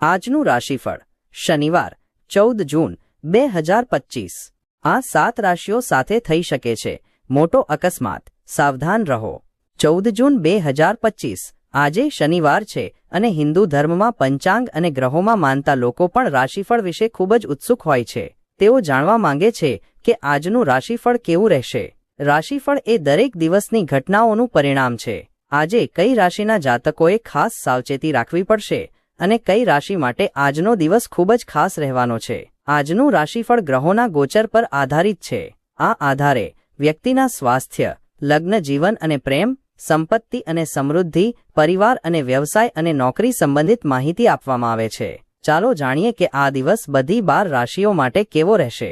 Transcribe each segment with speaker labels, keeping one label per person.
Speaker 1: આજનું રાશિફળ શનિવાર 14 જૂન 2025। આ 7 રાશિઓ સાથે થઈ શકે છે મોટો અકસ્માત, સાવધાન રહો। 14 જૂન 2025 આજે શનિવાર છે અને હિન્દુ ધર્મમાં પંચાંગ અને ગ્રહોમાં માનતા લોકો પણ રાશિફળ વિશે ખૂબ જ ઉત્સુક હોય છે। તેઓ જાણવા માંગે છે કે આજનું રાશિફળ કેવું રહેશે। રાશિફળ એ દરેક દિવસની ઘટનાઓનું પરિણામ છે। આજે કઈ રાશિના જાતકોએ ખાસ સાવચેતી રાખવી પડશે અને કઈ રાશિ માટે આજનો દિવસ ખૂબ જ ખાસ રહેવાનો છે। આજનું રાશિફળ ગ્રહોના ગોચર પર આધારિત છે। આ આધારે વ્યક્તિના સ્વાસ્થ્ય, લગ્ન જીવન અને પ્રેમ, સંપત્તિ અને સમૃદ્ધિ, પરિવાર અને વ્યવસાય અને નોકરી સંબંધિત માહિતી આપવામાં આવે છે। ચાલો જાણીએ કે આ દિવસ બધી 12 રાશિઓ માટે કેવો રહેશે।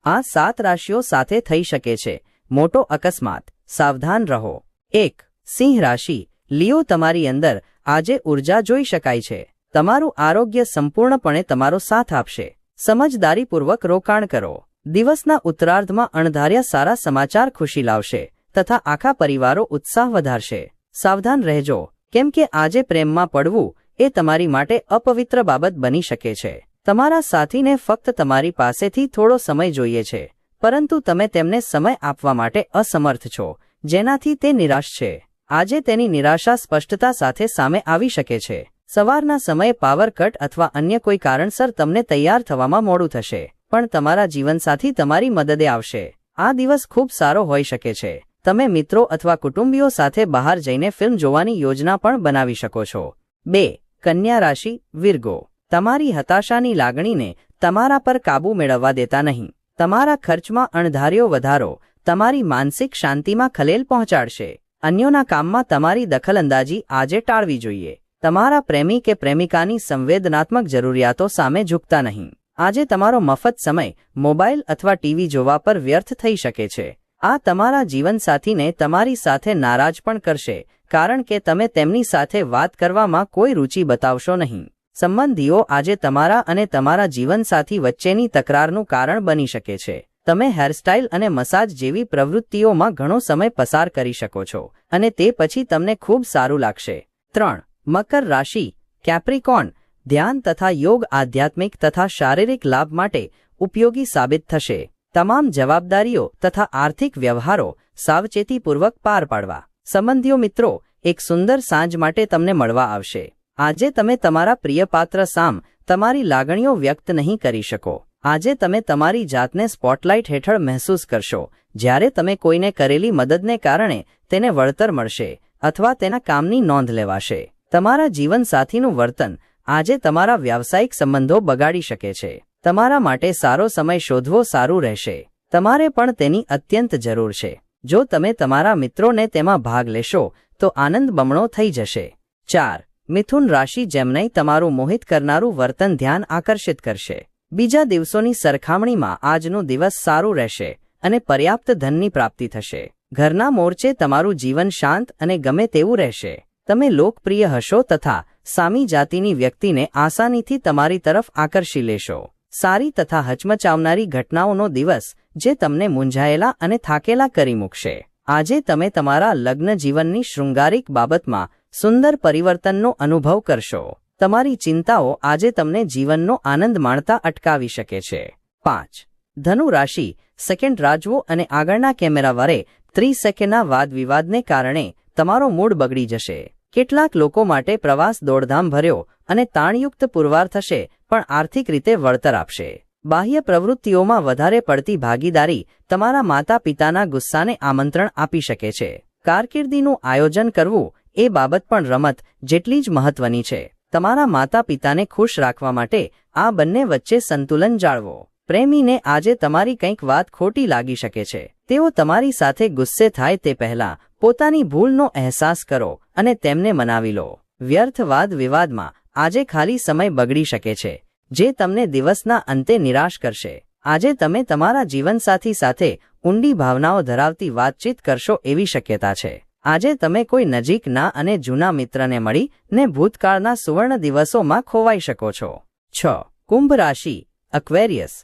Speaker 1: આ 7 રાશિઓ સાથે થઈ શકે છે મોટો અકસ્માત, સાવધાન રહો। 1. સિંહ રાશિ। લિયો, તમારી અંદર આજે ઉર્જા જોઈ શકાય છે। તમારું આરોગ્ય સંપૂર્ણપણે તમારો સાથ આપશે। સમજદારીપૂર્વક રોકાણ કરો। દિવસના ઉત્તરાર્ધમાં અણધાર્યા સારા સમાચાર ખુશી લાવશે તથા આખા પરિવારો ઉત્સાહ વધારશે। સાવધાન રહેજો, કેમ કે આજે પ્રેમમાં પડવું એ તમારી માટે અપવિત્ર બાબત બની શકે છે। તમારા સાથીને ફક્ત તમારી પાસેથી થોડો સમય જોઈએ છે, પરંતુ તમે તેમને સમય આપવા માટે અસમર્થ છો, જેનાથી તે નિરાશ છે। આજે તેની નિરાશા સ્પષ્ટતા સાથે સામે આવી શકે છે। સવારના સમયે પાવર કટ અથવા અન્ય કોઈ કારણસર તમને તૈયાર થવામાં મોડું થશે, પણ તમારા જીવનસાથી તમારી મદદે આવશે। આ દિવસ ખૂબ સારો હોઈ શકે છે। તમે મિત્રો અથવા કુટુંબીઓ સાથે બહાર જઈને ફિલ્મ જોવાની યોજના પણ બનાવી શકો છો। 2. કન્યા રાશિ। વિર્ગો, તમારી હતાશાની લાગણીને તમારા પર કાબૂ મેળવવા દેતા નહીં। તમારા ખર્ચમાં અણધાર્યો વધારો તમારી માનસિક શાંતિમાં ખલેલ પહોંચાડશે। અન્યોના કામમાં તમારી દખલઅંદાજી આજે ટાળવી જોઈએ। તમારા પ્રેમી કે પ્રેમિકાની સંવેદનાત્મક જરૂરિયાતો સામે ઝૂકતા નહીં। આજે તમારો મફત સમય મોબાઈલ અથવા ટીવી જોવા પર વ્યર્થ થઈ શકે છે। આ તમારા જીવનસાથીને તમારી સાથે નારાજ પણ કરશે, કારણ કે તમે તેમની સાથે વાત કરવામાં કોઈ રુચિ બતાવશો નહીં। સંબંધીઓ આજે તમારા અને તમારા જીવનસાથી વચ્ચેની તકરારનું કારણ બની શકે છે। તમે હેરસ્ટાઇલ અને મસાજ જેવી પ્રવૃત્તિઓમાં ઘણો સમય પસાર કરી શકો છો અને તે પછી તમને ખૂબ સારું લાગશે। 3. મકર રાશિ। કેપ્રિકોર્ન, ધ્યાન તથા યોગ આધ્યાત્મિક તથા શારીરિક લાભ માટે ઉપયોગી સાબિત થશે। તમામ જવાબદારીઓ તથા આર્થિક વ્યવહારો સાવચેતીપૂર્વક પાર પાડવા। સંબંધીઓ મિત્રો એક સુંદર સાંજ માટે તમને મળવા આવશે। આજે તમે તમારા પ્રિય પાત્ર સામે તમારી લાગણીઓ વ્યક્ત નહીં કરી શકો। આજે તમે તમારી જાતને સ્પોટલાઇટ હેઠળ મહેસૂસ કરશો, જ્યારે તમે કોઈને કરેલી મદદને કારણે તેને વળતર મળશે અથવા તેના કામની નોંધ લેવાશે। તમારા જીવનસાથીનું વર્તન આજે તમારા વ્યાવસાયિક સંબંધો બગાડી શકે છે। તમારા માટે સારો સમય શોધવો સારું રહેશે। તમારે પણ તેની અત્યંત જરૂર છે। જો તમે તમારા મિત્રોને તેમાં ભાગ લેશો તો આનંદ બમણો થઈ જશે। 4. મિથુન રાશિ। જેમનાઈ, તમારું મોહિત કરનારું વર્તન ધ્યાન આકર્ષિત કરશે। બીજા દિવસોની સરખામણીમાં આજનું દિવસ સારું રહેશે અને પર્યાપ્ત ધનની પ્રાપ્તિ થશે। ઘરના મોરચે તમારું જીવન શાંત અને ગમે તેવું રહેશે। તમે લોકપ્રિય હશો તથા સામી જાતિની વ્યક્તિને આસાનીથી તમારી તરફ આકર્ષી લેશો। સારી તથા હચમચાવનારી ઘટનાઓનો દિવસ જે તમને મૂંઝાયેલા અને થાકેલા કરી મૂકશે। આજે તમે તમારા લગ્ન જીવનની શૃંગારિક બાબતમાં સુંદર પરિવર્તનનો અનુભવ કરશો। તમારી ચિંતાઓ આજે તમને જીવનનો આનંદ માણતા અટકાવી શકે છે। 5. ધનુ રાશિ। સેકન્ડ રાજવો અને આગળના કેમેરા વરે 30 સેકન્ડના વાદ વિવાદને કારણે તમારો મૂડ બગડી જશે। કેટલાક લોકો માટે પ્રવાસ દોડધામ ભર્યો અને તાણયુક્ત પુરવાર થશે, પણ આર્થિક રીતે વળતર આપશે। બાહ્ય પ્રવૃત્તિઓમાં વધારે પડતી ભાગીદારી તમારા માતા પિતાના ગુસ્સાને આમંત્રણ આપી શકે છે। કારકિર્દીનું આયોજન કરવું એ બાબત પણ રમત જેટલી જ મહત્વની છે। તમારા માતા પિતાને ખુશ રાખવા માટે આ બંને વચ્ચે સંતુલન જાળવો। પ્રેમીને આજે તમારી કંઈક વાત ખોટી લાગી શકે છે। તેઓ તમારી સાથે ગુસ્સે થાય તે પહેલાં પોતાની ભૂલનો અહેસાસ કરો અને તેમને મનાવી લો। વ્યર્થ વાદ વિવાદમાં આજે ખાલી સમય બગડી શકે છે, જે તમને દિવસના અંતે નિરાશ કરશે। આજે તમે તમારા જીવનસાથી સાથે ઊંડી ભાવનાઓ ધરાવતી વાતચીત કરશો એવી શક્યતા છે। આજે તમે કોઈ નજીકના અને જૂના મિત્રને મળીને ભૂતકાળના સુવર્ણ દિવસોમાં ખોવાઈ શકો છો। 6. કુંભ રાશિ। એક્વેરિયસ,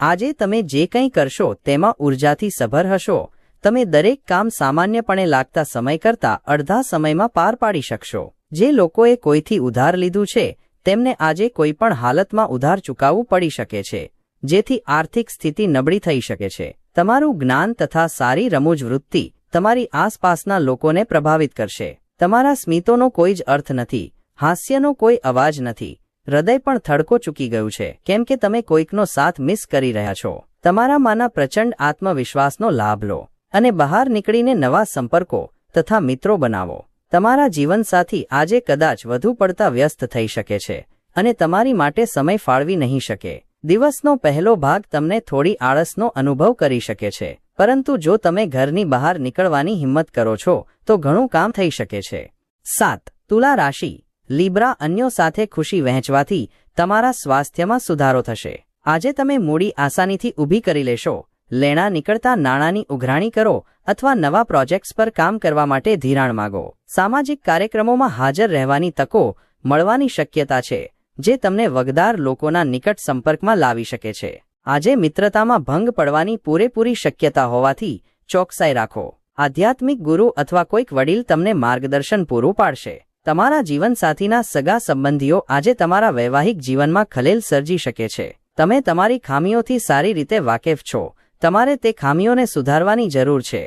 Speaker 1: આજે તમે જે કંઈ કરશો તેમાં ઉર્જાથી સભર હશો। તમે દરેક કામ સામાન્યપણે લાગતા સમય કરતાં અડધા સમયમાં પાર પાડી શકશો। જે લોકોએ કોઈથી ઉધાર લીધું છે તેમને આજે કોઈ પણ હાલતમાં ઉધાર ચૂકવવું પડી શકે છે, જેથી આર્થિક સ્થિતિ નબળી થઈ શકે છે. તમારું જ્ઞાન તથા સારી રમૂજ વૃત્તિ તમારી આસપાસના લોકોને પ્રભાવિત કરશે. તમારા સ્મિતોનો કોઈ જ અર્થ નથી, હાસ્યનો કોઈ અવાજ નથી, હૃદય પણ થડકો ચૂકી ગયું છે, કેમ કે તમે કોઈકનો સાથ મિસ કરી રહ્યા છો. તમારામાંના પ્રચંડ આત્મવિશ્વાસનો લાભ લો અને બહાર નીકળીને નવા સંપર્કો તથા મિત્રો બનાવો. તમારા જીવનસાથી આજે કદાચ વધુ પડતા વ્યસ્ત થઈ શકે છે અને તમારી માટે સમય ફાળવી નહીં શકે. દિવસનો પહેલો ભાગ તમને થોડી આળસનો અનુભવ કરી શકે છે, પરંતુ જો તમે ઘરની બહાર નીકળવાની હિંમત કરો છો તો ઘણું કામ થઈ શકે છે. 7. તુલા રાશિ. લીબ્રા. અન્યો સાથે ખુશી વહેંચવાથી તમારા સ્વાસ્થ્યમાં સુધારો થશે. આજે તમે મૂડી આસાનીથી ઊભી કરી લેશો. લેણા નીકળતા નાણાંની ઉઘરાણી કરો અથવા નવા પ્રોજેક્ટ્સ પર કામ કરવા માટે ધિરાણ માગો. સામાજિક કાર્યક્રમોમાં હાજર રહેવાની તકો મળવાની શક્યતા છે, જે તમને વગદાર લોકોના નિકટ સંપર્કમાં લાવી શકે છે. આજે મિત્રતામાં ભંગ પડવાની પૂરેપૂરી શક્યતા હોવાથી ચોકસાઈ રાખો. આધ્યાત્મિક ગુરુ અથવા કોઈક વડીલ તમને માર્ગદર્શન પૂરું પાડશે. તમારા જીવનસાથીના સગા સંબંધીઓ આજે તમારા વૈવાહિક જીવનમાં ખલેલ સર્જી શકે છે. તમે તમારી ખામીઓથી સારી રીતે વાકેફ છો. તમારે તે ખામીઓને સુધારવાની જરૂર છે.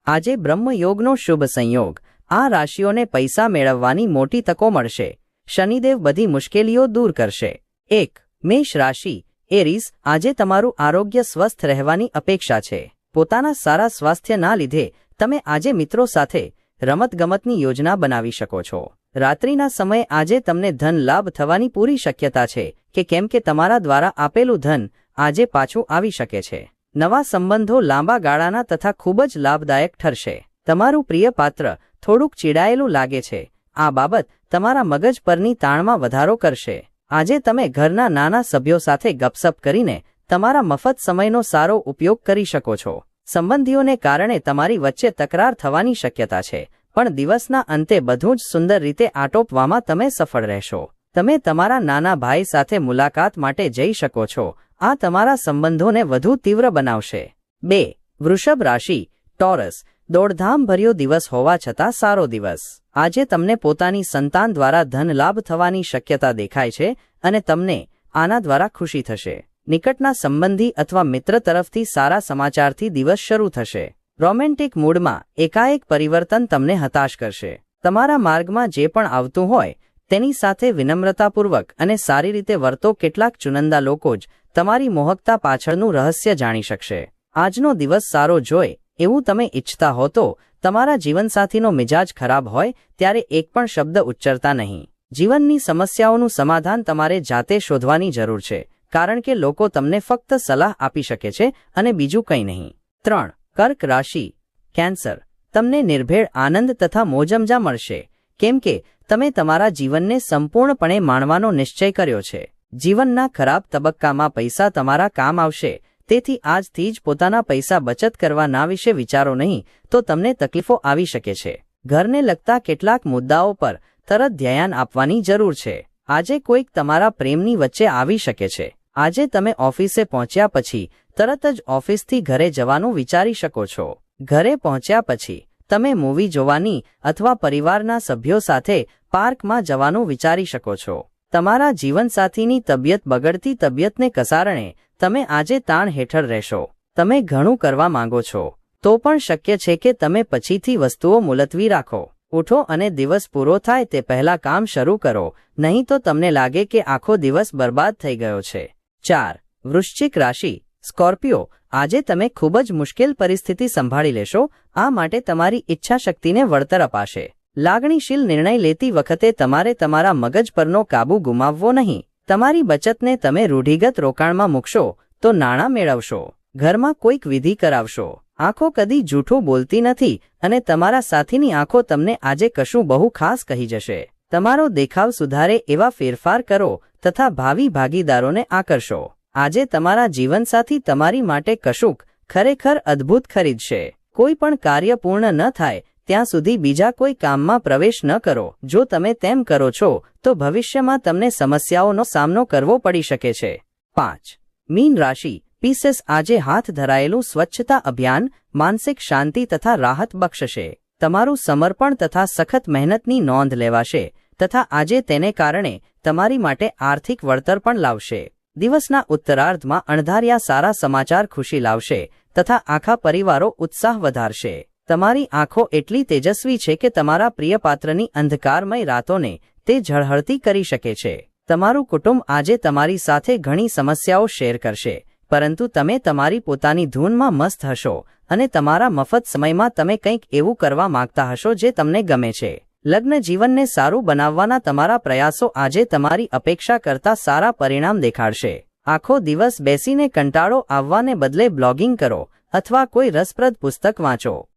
Speaker 1: આજે બ્રહ્મયોગનો શુભ સંયોગ. આ રાશિઓને પૈસા મેળવવાની મોટી તકો મળશે. શનિદેવ બધી મુશ્કેલીઓ દૂર કરશે. 1. મેષ રાશિ. એરીઝ. આજે તમારું આરોગ્ય સ્વસ્થ રહેવાની અપેક્ષા છે. પોતાના સારા સ્વાસ્થ્યના લીધે તમે આજે મિત્રો સાથે રમતગમતની યોજના બનાવી શકો છો. રાત્રિના સમયે આજે તમને ધન લાભ થવાની પૂરી શક્યતા છે કેમ કે તમારા દ્વારા આપેલું ધન આજે પાછું આવી શકે છે. નવા સંબંધો લાંબા ગાળાના તથા ખૂબ જ લાભદાયક ઠરશે. તમારું પ્રિય પાત્ર થોડુંક ચીડાયેલું લાગે છે. આ બાબત તમારા મગજ પરની તાણમાં વધારો કરશે. આજે તમે ઘરના નાના સભ્યો સાથે ગપસપ કરીને તમારા મફત સમયનો સારો ઉપયોગ કરી શકો છો. સંબંધીઓને કારણે તમારી વચ્ચે તકરાર થવાની શક્યતા છે, પણ દિવસના અંતે બધું જ સુંદર રીતે આટોપવામાં તમે સફળ રહેશો. તમે તમારા નાના ભાઈ સાથે મુલાકાત માટે જઈ શકો છો. આ તમારા સંબંધોને વધુ તીવ્ર બનાવશે. 2. વૃષભ રાશિ. ટોરસ. દોડધામભર્યો દિવસ હોવા છતાં સારો દિવસ. આજે તમને પોતાની સંતાન દ્વારા ધન લાભ થવાની શક્યતા દેખાય છે અને તમને આના દ્વારા ખુશી થશે. નિકટના સંબંધી અથવા મિત્ર તરફથી સારા સમાચારથી દિવસ શરૂ થશે. રોમેન્ટિક મૂડમાં એકાએક પરિવર્તન તમને હતાશ કરશે. તમારા માર્ગમાં જે પણ આવતું હોય તેની સાથે વિનમ્રતાપૂર્વક અને સારી રીતે વર્તો. કેટલાક ચુનંદા લોકો જ તમારી મોહકતા પાછળનું રહસ્ય જાણી શકશે. આજનો દિવસ સારો જોઈ એવું તમે ઈચ્છતા હો તો તમારા જીવનસાથીનો મિજાજ ખરાબ હોય ત્યારે એક પણ શબ્દ ઉચ્ચરતા નહીં. જીવનની સમસ્યાઓનું સમાધાન તમારે જાતે શોધવાની જરૂર છે, કારણ કે લોકો તમને ફક્ત સલાહ આપી શકે છે અને બીજું કંઈ નહીં. 3. કર્ક રાશિ. કેન્સર. તમને નિર્ભેળ આનંદ તથા મોજમજા મળશે, કેમ કે તમે તમારા જીવનને સંપૂર્ણપણે માણવાનો નિશ્ચય કર્યો છે. જીવનના ખરાબ તબક્કામાં પૈસા તમારા કામ આવશે, તેથી આજથી જ પોતાના પૈસા બચત કરવાના વિશે વિચારો નહીં તો તમને તકલીફો આવી શકે છે. ઘરને લગતા કેટલાક મુદ્દાઓ પર તરત ધ્યાન આપવાની જરૂર છે. આજે કોઈક તમારા પ્રેમની વચ્ચે આવી શકે છે. આજે તમે ઓફિસે પહોંચ્યા પછી તરત જ ઓફિસથી ઘરે જવાનું વિચારી શકો છો. ઘરે પહોંચ્યા પછી તમે મૂવી જોવાની અથવા પરિવારના સભ્યો સાથે પાર્કમાં જવાનું વિચારી શકો છો. તમારા જીવનસાથીની તબિયત બગડતી તબિયતને કારણે તમે આજે તાણ હેઠળ રહેશો. તમે ઘણું કરવા માંગો છો તો પણ શક્ય છે કે તમે પછીથી વસ્તુઓ મુલતવી રાખો. ઉઠો અને દિવસ પૂરો થાય તે પહેલા કામ શરૂ કરો, નહીં તો તમને લાગે કે આખો દિવસ બરબાદ થઈ ગયો છે. 4. વૃશ્ચિક રાશિ. સ્કોર્પિયો. આજે તમે ખૂબ જ મુશ્કેલ પરિસ્થિતિ સંભાળી લેશો. આ માટે તમારી ઈચ્છાશક્તિને વળતર અપાશે. લાગણીશીલ નિર્ણય લેતી વખતે તમારે તમારા મગજ પરનો કાબુ ગુમાવવો નહીં. તમારી બચતને તમે રૂઢિગત રોકાણમાં મૂકશો તો નાણાં મેળવશો. ઘરમાં કોઈક વિધિ કરાવશો. આંખો કદી જૂઠું બોલતી નથી અને તમારા સાથીની આંખો તમને આજે કશું બહુ ખાસ કહી જશે. તમારો દેખાવ સુધારે એવા ફેરફાર કરો તથા ભાવિ ભાગીદારોને આકર્ષો. આજે તમારા જીવનસાથી તમારી માટે કશુંક ખરેખર અદ્ભુત ખરીદશે. કોઈ પણ કાર્ય પૂર્ણ ન થાય ત્યાં સુધી બીજા કોઈ કામમાં પ્રવેશ ન કરો. જો તમે તેમ કરો છો તો ભવિષ્યમાં તમને સમસ્યાઓનો સામનો કરવો પડી શકે છે. 5. મીન રાશિ. પીસેસ. આજે હાથ ધરાયેલું સ્વચ્છતા અભિયાન માનસિક શાંતિ તથા રાહત બક્ષશે. તમારું સમર્પણ તથા સખત મહેનતની નોંધ લેવાશે તથા આજે તેને કારણે તમારી માટે આર્થિક વળતર પણ લાવશે. દિવસના ઉત્તરાર્ધમાં અણધાર્યા સારા સમાચાર ખુશી લાવશે તથા આખા પરિવારો ઉત્સાહ વધારશે. તમારી આંખો એટલી તેજસ્વી છે કે તમારા પ્રિયપાત્રની અંધકારમય રાતોને તે ઝળહળતી કરી શકે છે. તમારું કુટુંબ આજે તમારી સાથે ઘણી સમસ્યાઓ શેર કરશે, પરંતુ તમે તમારી પોતાની ધૂનમાં મસ્ત હશો અને તમારા મફત સમયમાં તમે કંઈક એવું કરવા માંગતા હશો જે તમને ગમે છે. લગ્ન જીવનને સારું બનાવવાના તમારા પ્રયાસો આજે તમારી અપેક્ષા કરતાં સારા પરિણામ દેખાડશે. આખો દિવસ બેસીને કંટાળો આવવાને બદલે બ્લોગિંગ કરો અથવા કોઈ રસપ્રદ પુસ્તક વાંચો.